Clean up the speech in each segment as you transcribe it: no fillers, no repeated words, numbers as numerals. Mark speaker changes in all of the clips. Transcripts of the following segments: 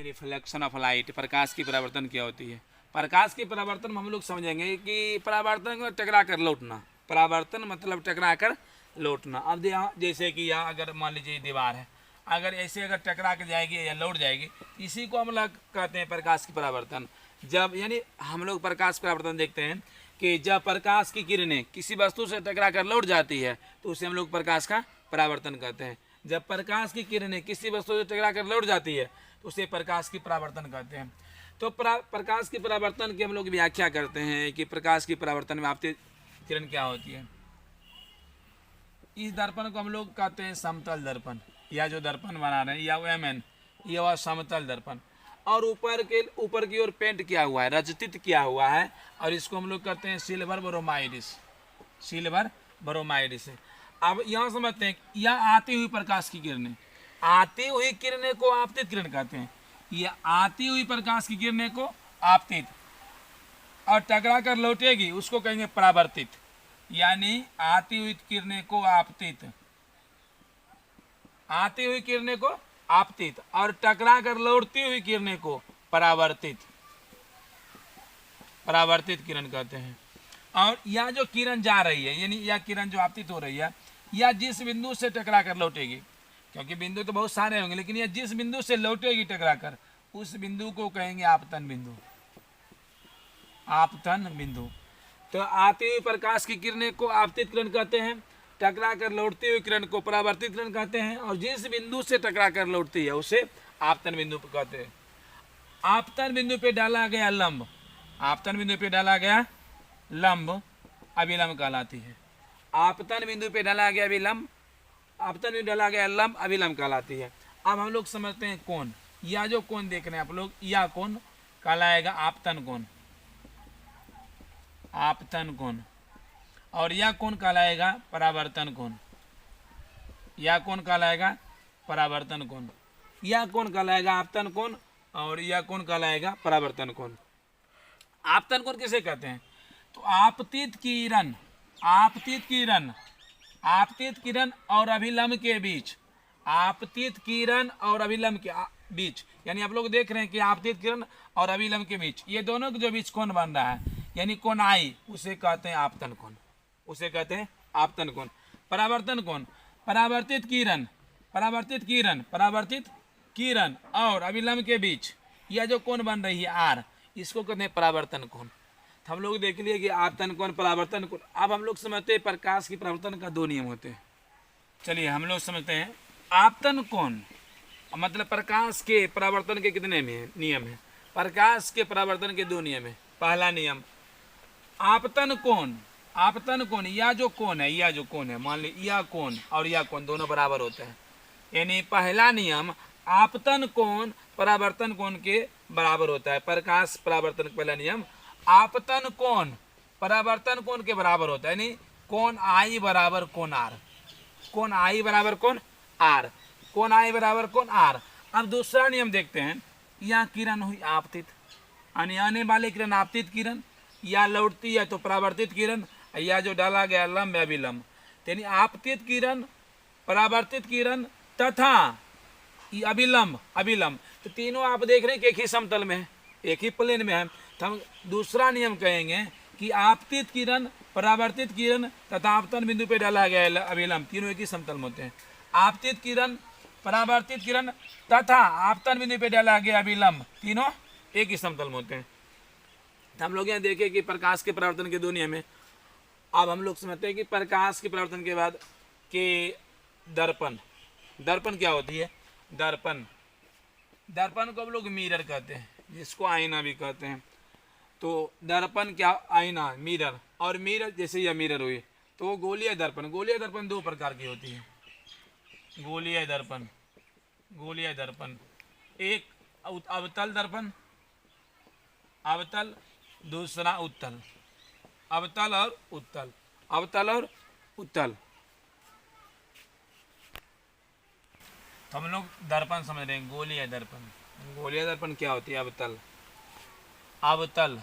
Speaker 1: Reflection of light, प्रकाश की परावर्तन क्या होती है। प्रकाश की परावर्तन में हम लोग समझेंगे कि परावर्तन में टकरा कर लौटना, परावर्तन मतलब टकरा कर लौटना। अब यहाँ जैसे कि यहाँ अगर मान लीजिए दीवार है, अगर ऐसे अगर टकरा के जाएगी या लौट जाएगी, इसी को हम लोग कहते हैं प्रकाश की परावर्तन। जब यानी हम लोग प्रकाश परावर्तन देखते हैं कि जब प्रकाश की किरणें किसी वस्तु से टकरा कर लौट जाती है तो उसे हम लोग प्रकाश का परावर्तन कहते हैं। जब प्रकाश की किरणें किसी वस्तु से टकरा कर लौट जाती है तो उसे प्रकाश की परावर्तन कहते हैं। तो प्रकाश की परावर्तन की हम लोग व्याख्या करते हैं कि प्रकाश की परावर्तन में आपतित किरण क्या होती है। इस दर्पण को हम लोग कहते हैं समतल दर्पण, या जो दर्पण बना रहे हैं या एमएन, यह हुआ समतल दर्पण। और ऊपर की ओर पेंट किया हुआ है, रचित किया हुआ है, और इसको हम लोग कहते हैं सिल्वर ब्रोमाइडिस, सिल्वर ब्रोमाइडिस। अब यहाँ समझते हैं, यह आती हुई प्रकाश की किरणें, आती हुई किरणें को आपतित किरण कहते हैं। यह आती हुई प्रकाश की किरणें को आपतित, और टकरा कर लौटेगी उसको कहेंगे परावर्तित। यानी आती हुई किरणें को आपतित, आती हुई किरणें को आपतित, और टकरा कर लौटती हुई किरणें को परावर्तित, परावर्तित किरण कहते हैं। और यह जो किरण जा रही है, यानी यह किरण जो आपतित हो रही है, यह जिस बिंदु से टकरा कर लौटेगी, क्योंकि बिंदु तो बहुत सारे होंगे, लेकिन यह जिस बिंदु से लौटेगी टकरा कर, उस बिंदु को कहेंगे आपतन बिंदु, आपतन बिंदु। तो आती हुई प्रकाश की किरणें को आपतित किरण कहते हैं, टकरा कर लौटती हुई किरण को परावर्तित किरण कहते हैं, और जिस बिंदु से टकरा कर लौटती है उसे आपतन बिंदु कहते हैं। आपतन बिंदु पे डाला गया लंब, आपतन बिंदु पे डाला गया लंब अभिलंब कहलाती है। आपतन बिंदु पे डाला गया विलंब, आपतन बिंदु डाला गया लंब अभिलंब कहलाती है। अब हम लोग समझते हैं कोण, या जो कोण देख रहे हैं आप लोग, यह कोण कहलाएगा आपतन कोण, आपतन कोण। और यह कोण कहलाएगा परावर्तन कोण, यह कोण कहलाएगा परावर्तन कोण। यह कोण कहलाएगा आपतन कोण, और यह कोण कहलाएगा परावर्तन कोण। आपतन कोण किसे कहते हैं? तो आपतित किरण, आपतित किरण, आपतित किरण और अभिलंब के बीच, आपतित किरण और अभिलंब के बीच, यानी आप लोग देख रहे हैं कि आपतित किरण और अभिलंब के बीच, ये दोनों के जो बीच कोण बन रहा है, यानी कोण आई, उसे कहते हैं आपतन कोण, उसे कहते हैं आपतन कोण। परावर्तन कोण, परावर्तित किरण, परावर्तित किरण, परावर्तित किरण और अभिलंब के बीच यह जो कोण बन रही है आर, इसको कहते हैं परावर्तन कोण। तो हम लोग देख लिए कि आपतन कोण, परावर्तन कोण। अब हम लोग समझते हैं प्रकाश की परावर्तन का दो नियम होते हैं। चलिए हम लोग समझते हैं आपतन कोण मतलब प्रकाश के परावर्तन के कितने नियम है। प्रकाश के परावर्तन के दो नियम है। पहला नियम, आपतन कोण, आपतन कोण, यह जो कोण है, यह जो कोण है, मान ली यह कोण और यह कोण दोनों बराबर होते हैं, यानी पहला नियम आपतन कोण परावर्तन कोण के बराबर होता है। प्रकाश परावर्तन का पहला नियम आपतन कोण परावर्तन कोण के बराबर होता है, यानी कोण आई बराबर कोण आर, कोण आई बराबर कोण आर, कोण आई बराबर कोण आर। अब दूसरा नियम देखते हैं, यह किरण हुई आपतित, यानी आने वाली किरण आपतित किरण, या लौटती है तो परावर्तित किरण, या जो डाला गया लंब या विलंब, यानी आपतित किरण, परावर्तित किरण तथा अभिलंब, अभिलंब, तो तीनों आप देख रहे हैं कि एक ही समतल में है, एक ही प्लेन में है। तो हम दूसरा नियम कहेंगे कि आपतित किरण, परावर्तित किरण तथा आपतन बिंदु पे डाला गया अभिलंब, तीनों एक ही समतल में होते हैं। आपतित किरण, परावर्तित किरण तथा आपतन बिंदु पे डाला गया अभिलंब, तीनों एक ही समतल में होते हैं। तो हम लोग यहाँ देखें कि प्रकाश के परावर्तन के दो नियम है। अब हम लोग समझते हैं कि प्रकाश के परावर्तन के बाद के दर्पण, दर्पण क्या होती है? दर्पण, दर्पण को हम लोग मिरर कहते हैं, जिसको आईना भी कहते हैं। तो दर्पण क्या? आईना, मिरर। और मिरर जैसे यह मिरर हुई तो वो गोलीय दर्पण, गोलीय दर्पण दो प्रकार की होती है। गोलीय दर्पण, गोलीय दर्पण, एक अवतल दर्पण, अवतल, दूसरा उत्तल, अवतल और उत्तल, अवतल और उत्तल। तो हम लोग दर्पण समझ रहे हैं, गोलीय दर्पण। गोलीय दर्पण क्या होती है? अवतल, अवतल,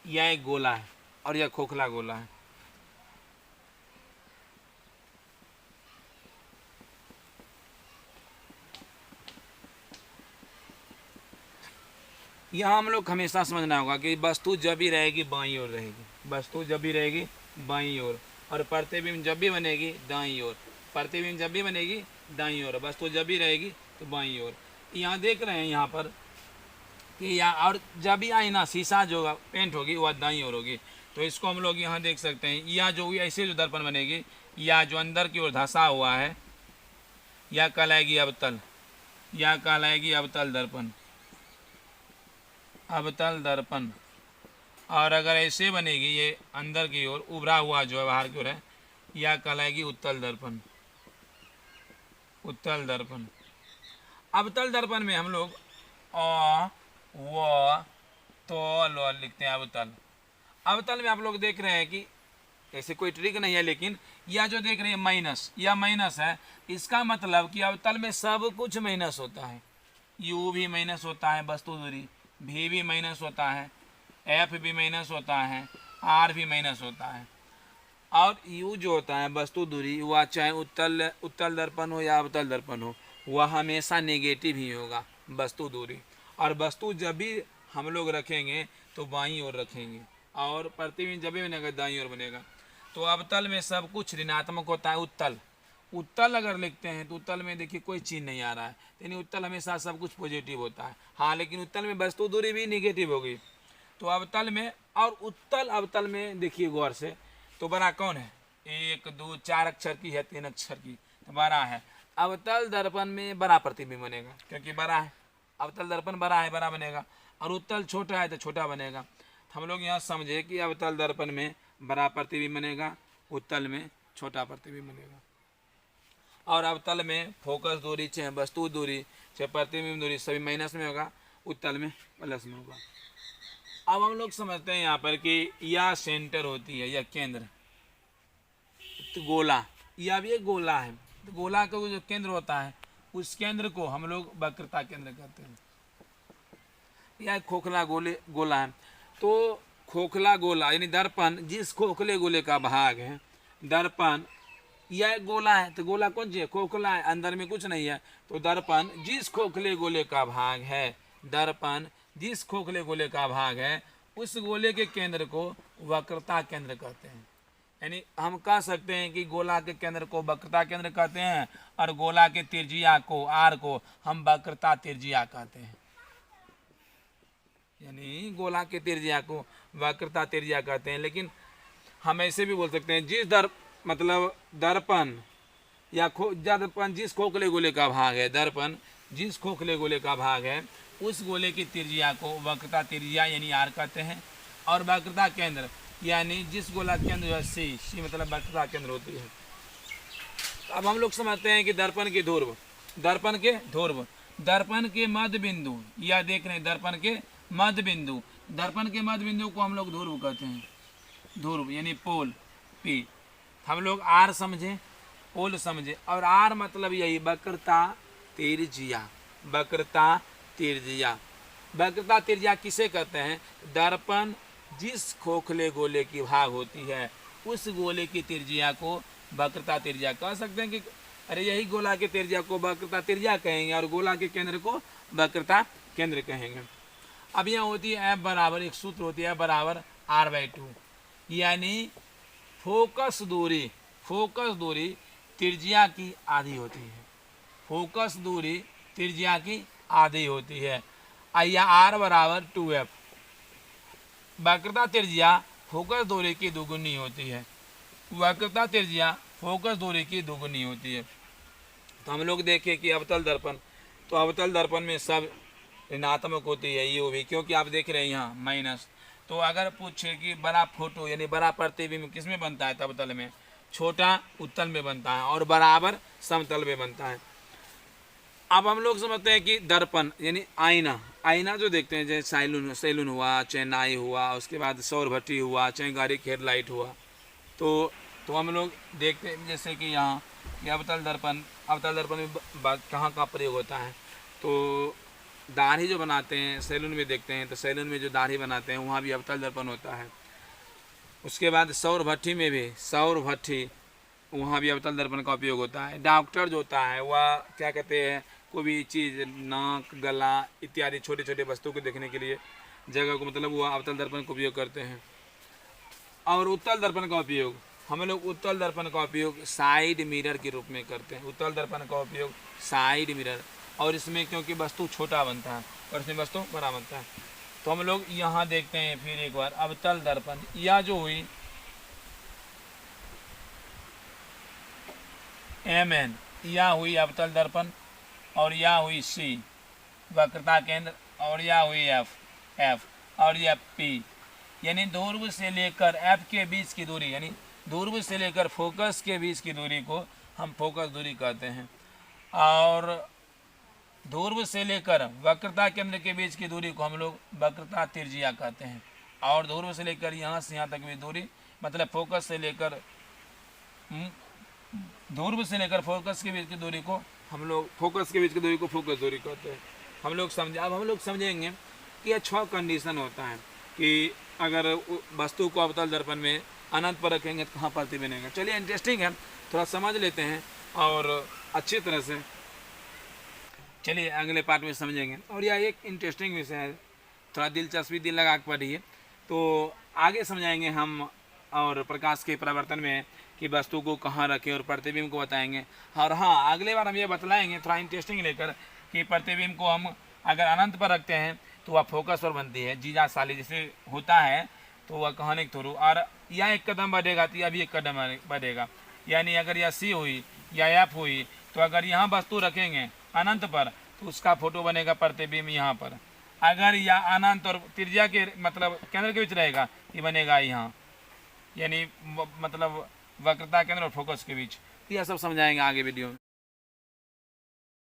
Speaker 1: यह एक गोला है और यह खोखला गोला है। यहाँ हम लोग हमेशा समझना होगा कि वस्तु जब भी रहेगी बाईं ओर रहेगी, वस्तु जब भी रहेगी बाईं ओर, और प्रतिबिंब जब भी बनेगी दाईं ओर, प्रतिबिंब जब भी बनेगी दाईं ओर, वस्तु जब भी रहेगी तो बाईं ओर। यहाँ देख रहे हैं यहाँ पर कि यहाँ, और जब भी आईना शीशा जो पेंट होगी वह दाईं ओर होगी। तो इसको हम लोग यहाँ देख सकते हैं, या जो ऐसे जो दर्पण बनेगी, या जो अंदर की ओर धंसा हुआ है, या कहलाएगी अवतल, या कहलाएगी अवतल दर्पण, अवतल दर्पण। और अगर ऐसे बनेगी ये अंदर की ओर उभरा हुआ जो है बाहर की ओर है, या कहलाएगी उत्तल दर्पण, उत्तल दर्पण। अवतल दर्पण में हम लोग अ व तो ल लिखते हैं अवतल। अवतल में आप लोग देख रहे हैं कि ऐसे कोई ट्रिक नहीं है, लेकिन यह जो देख रहे हैं माइनस, यह माइनस है, इसका मतलब कि अवतल में सब कुछ माइनस होता है। यू भी माइनस होता है वस्तु दूरी, भी माइनस होता है, एफ भी माइनस होता है, आर भी माइनस होता है। और यू जो होता है वस्तु दूरी, वह चाहे उत्तल दर्पण हो या अवतल दर्पण हो, वह हमेशा नेगेटिव ही होगा वस्तु दूरी। और वस्तु जब भी हम लोग रखेंगे तो बाईं ओर रखेंगे, और प्रतिबिंब जब भी बनेगा दाईं ओर बनेगा। तो अवतल में सब कुछ ऋणात्मक होता है। उत्तल, उत्तल अगर लिखते हैं तो उत्तल में देखिए कोई चीज नहीं आ रहा है, यानी उत्तल हमेशा सब कुछ पॉजिटिव होता है। हाँ, लेकिन उत्तल में वस्तु दूरी भी निगेटिव होगी। तो अवतल में और उत्तल अवतल में देखिए गौर से, तो बड़ा कौन है? 1 2 4 अक्षर की है, 3 अक्षर की, तो बड़ा है। अवतल दर्पण में बड़ा प्रतिबिंब बनेगा क्योंकि बड़ा है, अवतल दर्पण बड़ा है, बड़ा बनेगा। और उत्तल छोटा है तो छोटा बनेगा। हम लोग यहाँ समझे कि अवतल दर्पण में बड़ा प्रतिबिंब बनेगा, उत्तल में छोटा प्रतिबिंब बनेगा। और अवतल में फोकस दूरी, चाहे वस्तु दूरी, चाहे प्रतिबिंब दूरी, सभी माइनस में होगा, उत्तल में प्लस में होगा। अब हम लोग समझते हैं यहाँ पर कि यह सेंटर होती है, यह केंद्र, तो गोला, यह भी एक गोला है। तो गोला का जो केंद्र होता है, उस केंद्र को हम लोग वक्रता केंद्र कहते हैं। यह खोखला गोला है। तो खोखला गोला यानी दर्पण जिस खोखले गोले का भाग है, दर्पण यह गोला है, तो गोला कौन सी है? खोखला है, अंदर में कुछ नहीं है। तो दर्पण जिस खोखले गोले का भाग है, दर्पण जिस खोखले गोले का भाग है, उस गोले के केंद्र को वक्रता केंद्र कहते हैं। यानी हम कह सकते हैं कि गोला के केंद्र को वक्रता केंद्र कहते हैं, और गोला के त्रिज्या को, आर को, हम वक्रता त्रिज्या कहते हैं। यानी गोला के त्रिज्या को वक्रता त्रिज्या कहते हैं। लेकिन हम ऐसे भी बोल सकते हैं, जिस दर्पण या दर्पण जिस खोखले गोले का भाग है, दर्पण जिस खोखले गोले का भाग है, उस गोले की त्रिज्या को वक्रता त्रिज्या यानी आर कहते हैं। और वक्रता केंद्र यानी जिस गोला केंद्र जो है सी मतलब वक्रता केंद्र होती है। अब हम लोग समझते हैं कि दर्पण के ध्रुव, दर्पण के ध्रुव, दर्पण के मध्य बिंदु, या देख रहे हैं दर्पण के मध्य बिंदु, दर्पण के मध्य बिंदु को हम लोग ध्रुव कहते हैं। ध्रुव यानी पोल, पी। हम लोग आर समझे, पोल समझे, और आर मतलब यही वक्रता त्रिज्या, वक्रता त्रिज्या। वक्रता त्रिज्या किसे कहते हैं? दर्पण जिस खोखले गोले की भाग होती है, उस गोले की त्रिज्या को वक्रता त्रिज्या कह सकते हैं। कि अरे यही गोला के त्रिज्या को वक्रता त्रिज्या कहेंगे, और गोला के केंद्र को वक्रता केंद्र कहेंगे। अब यहाँ होती है एफ बराबर, एक सूत्र होती है बराबर r/2, यानी फोकस दूरी त्रिज्या की आधी होती है। फोकस दूरी त्रिज्या की आधी होती है। या r बराबर 2f, वक्रता त्रिज्या फोकस दूरी की दुगुनी होती है। वक्रता त्रिज्या फोकस दूरी की दुगुनी होती है। तो हम लोग देखें कि अवतल दर्पण, तो अवतल दर्पण में सब ऋणात्मक होती है, ये भी, क्योंकि आप देख रहे हैं यहाँ माइनस। तो अगर पूछे कि बड़ा फोटो यानी बड़ा प्रतिबिंब किस में बनता है? अवतल में। छोटा उत्तल में बनता है, और बराबर समतल में बनता है। अब हम लोग समझते हैं कि दर्पण यानी आईना, आईना जो देखते हैं, जैसे सैलून हुआ, चाहे नाई हुआ, उसके बाद सौर भट्टी हुआ, चाहे गाड़ी की हेडलाइट हुआ, तो हम लोग देखते हैं जैसे कि यहाँ कि अवतल दर्पण में कहाँ का प्रयोग होता है? तो दाढ़ी जो बनाते हैं सैलून में देखते हैं, तो सैलून में जो दाढ़ी बनाते हैं वहाँ भी अवतल दर्पण होता है। उसके बाद सौर भट्टी में भी, सौर भट्टी वहाँ भी अवतल दर्पण का उपयोग होता है। डॉक्टर जो होता है वह क्या कहते हैं, कोई भी चीज़, नाक, गला इत्यादि छोटे छोटे वस्तुओं को देखने के लिए जगह को मतलब वो अवतल दर्पण का उपयोग करते हैं। और उत्तल दर्पण का उपयोग हम लोग उत्तल दर्पण का उपयोग साइड मिरर के रूप में करते हैं। उत्तल दर्पण का उपयोग साइड मिरर, और इसमें क्योंकि वस्तु छोटा बनता है और इसमें वस्तु बड़ा बनता है, तो हम लोग यहाँ देखते हैं फिर एक बार अवतल दर्पण। यह जो हुई MN, यह हुई अवतल दर्पण, और यह हुई C वक्रता केंद्र, और यह हुई F और यह P, यानी ध्रुव से लेकर F के बीच की दूरी, यानी ध्रुव से लेकर फोकस के बीच की दूरी को हम फोकस दूरी कहते हैं। और ध्रुव से लेकर वक्रता केंद्र के बीच की दूरी को हम लोग वक्रता त्रिज्या कहते हैं। और ध्रुव से लेकर यहाँ से यहाँ तक की दूरी, मतलब फोकस से लेकर ध्रुव से लेकर फोकस के बीच की दूरी को हम लोग फोकस दूरी कहते हैं। हम लोग समझे, अब हम लोग समझेंगे कि यह 6 कंडीशन होता है कि अगर वस्तु को अवतल दर्पण में अनंत पर रखेंगे तो कहाँ प्रतिबिंब। चलिए इंटरेस्टिंग है, थोड़ा समझ लेते हैं और अच्छी तरह से चलिए अगले पार्ट में समझेंगे। और यह एक इंटरेस्टिंग विषय है, थोड़ा दिलचस्पी दिल लगा के पढ़िए तो आगे समझाएंगे हम। और प्रकाश के परावर्तन में कि वस्तु को कहाँ रखें और प्रतिबिंब को बताएंगे। और हाँ, अगले बार हम ये बतलाएंगे थोड़ा इंटरेस्टिंग लेकर कि प्रतिबिंब को हम अगर अनंत पर रखते हैं तो वह फोकस पर बनती है, जीजा साली जैसे होता है तो वह कहानी के थ्रू। और यह एक कदम बढ़ेगा तो यह भी एक कदम बढ़ेगा, यानी अगर यह C हुई या F हुई तो अगर यहाँ वस्तु रखेंगे अनंत पर तो उसका फोटो बनेगा प्रतिबिंब यहाँ पर। अगर यह अनंत और त्रिज्या के मतलब केंद्र के बीच रहेगा ये बनेगा यहाँ, यानी मतलब वक्रता केंद्र और फोकस के बीच। यह सब समझाएंगे आगे वीडियो में।